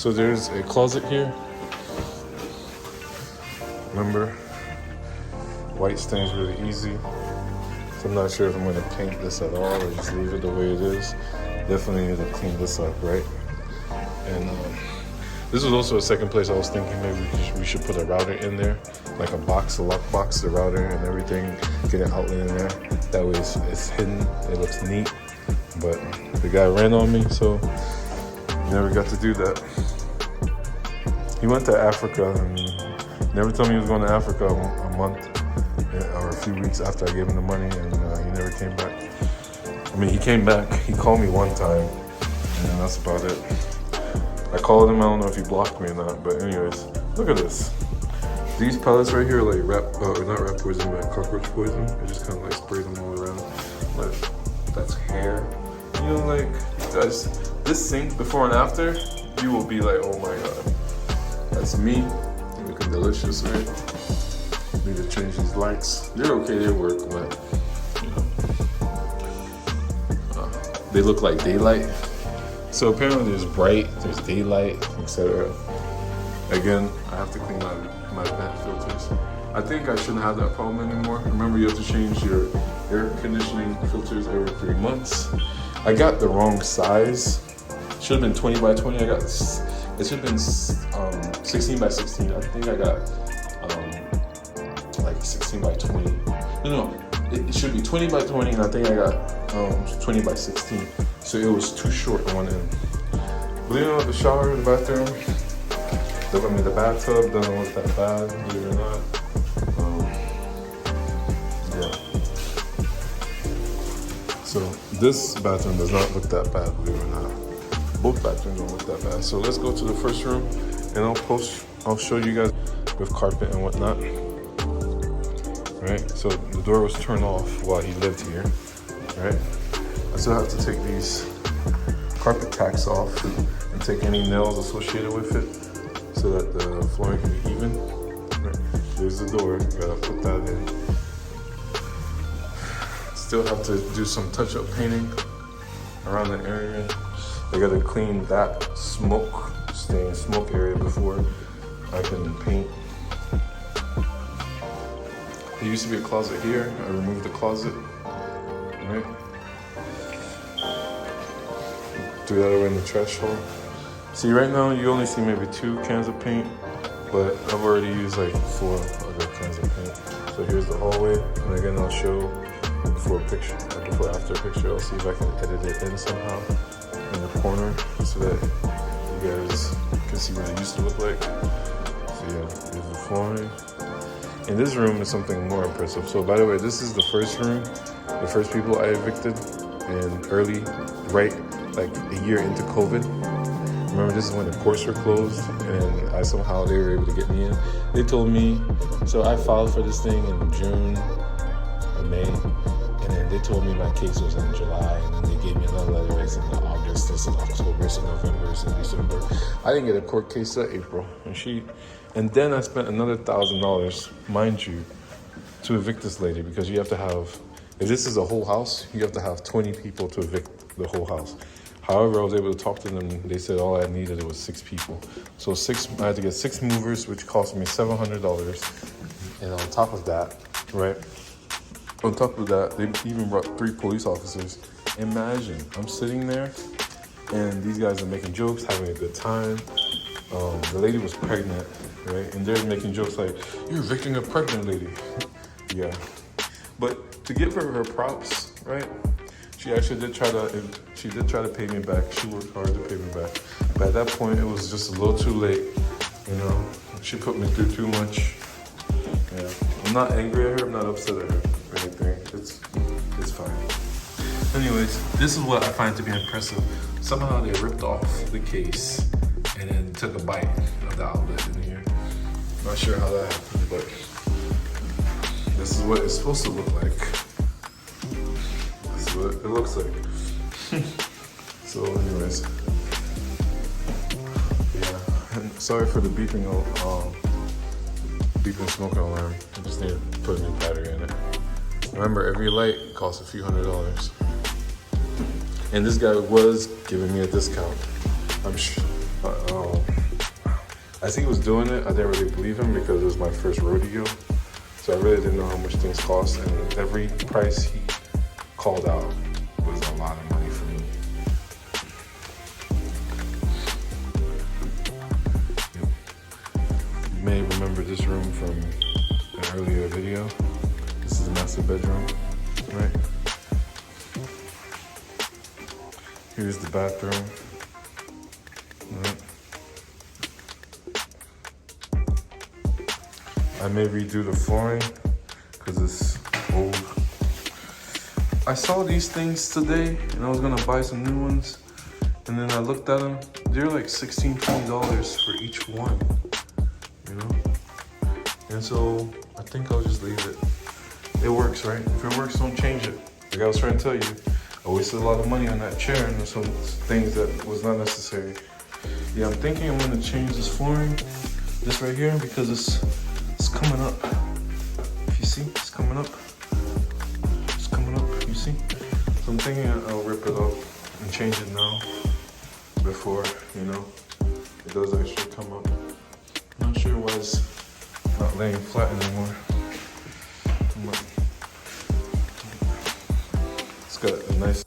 So there's a closet here. Remember, white stains really easy. So I'm not sure if I'm going to paint this at all or just leave it the way it is. Definitely need to clean this up, right? And this was also a second place I was thinking maybe we should put a router in there, like a box, a lock box, the router and everything, get an outlet in there. That way it's hidden, it looks neat. But the guy ran on me, so never got to do that. He went to Africa and never told me he was going to Africa a month or a few weeks after I gave him the money, and he never came back. I mean, he came back, he called me one time, and that's about it. I called him, I don't know if he blocked me or not, but anyways, look at this. These pellets right here are like not rat poison, but cockroach poison. I just kind of like sprayed them all around. Like, that's hair. You know, like, guys, this sink before and after, you will be like, oh my God. That's me, looking delicious, right? Need to change these lights. They're okay, they work, but you know, they look like daylight. So apparently there's bright, there's daylight, etc. Again, I have to clean my vent filters. I think I shouldn't have that problem anymore. Remember, you have to change your air conditioning filters every 3 months. I got the wrong size. Should have been 20 by 20. It should have been 16 by 16. I think I got like 16 by 20. No, it should be 20 by 20, and I think I got 20 by 16. So it was too short on one end. Believe it or not, the shower, the bathroom, the bathtub doesn't look that bad, believe it or not. Yeah. So this bathroom does not look that bad, believe it or not. Both bathrooms don't look that bad. So let's go to the first room, and I'll show you guys with carpet and whatnot. Right, so the door was turned off while he lived here, right? I still have to take these carpet tacks off and take any nails associated with it so that the flooring can be even. Right. There's the door, gotta put that in. Still have to do some touch-up painting around the area. I gotta clean that smoke area before I can paint. There used to be a closet here. I removed the closet, right? Threw that away in the trash hole. See, right now you only see maybe 2 cans of paint, but I've already used like 4 other cans of paint. So here's the hallway, and again I'll show before after picture. I'll see if I can edit it in somehow in the corner so that you guys can see what it used to look like. So yeah, here's the flooring. And this room is something more impressive. So by the way, this is the first room, the first people I evicted in early, right, like a year into COVID. Remember, this is when the courts were closed, and they were able to get me in. They told me, so I filed for this thing in June or May, and then they told me my case was in July, and then they gave me another letter that's in August, this in October, this in November, this in December. I didn't get a court case till April, and then I spent another $1,000, mind you, to evict this lady, because you have to have, if this is a whole house, you have to have 20 people to evict the whole house. However, I was able to talk to them. They said all I needed was 6 people. So I had to get 6 movers, which cost me $700. And on top of that, right? On top of that, they even brought 3 police officers. Imagine, I'm sitting there, and these guys are making jokes, having a good time. The lady was pregnant, right? And they're making jokes like, "You're evicting a pregnant lady." Yeah. But to give her props, right? She actually did try to pay me back. She worked hard to pay me back. But at that point, it was just a little too late. You know, she put me through too much. Yeah. I'm not angry at her. I'm not upset at her or anything. It's fine. Anyways, this is what I find to be impressive. Somehow they ripped off the case and then took a bite of the outlet in here. Not sure how that happened, but this is what it's supposed to look like. This is what it looks like. So anyways, yeah, and sorry for the beeping smoking alarm. I just need to put a new battery in it. Remember, every light costs a few $100s. And this guy was giving me a discount. I'm sure. As he was doing it, I didn't really believe him because it was my first rodeo. So I really didn't know how much things cost, and every price he called out was a lot of money for me. You may remember this room from an earlier video. This is the master bedroom, right? Here's the bathroom. Right. I may redo the flooring because it's old. I saw these things today and I was gonna buy some new ones. And then I looked at them, they're like $16, $20 for each one, you know? And so I think I'll just leave it. It works, right? If it works, don't change it. Like I was trying to tell you, I wasted a lot of money on that chair and some things that was not necessary. Yeah, I'm thinking I'm gonna change this flooring, this right here, because it's coming up. If you see, it's coming up. It's coming up, you see? So I'm thinking I'll rip it up and change it now before, you know, it does actually come up. I'm not sure why it's not laying flat anymore. It's got a nice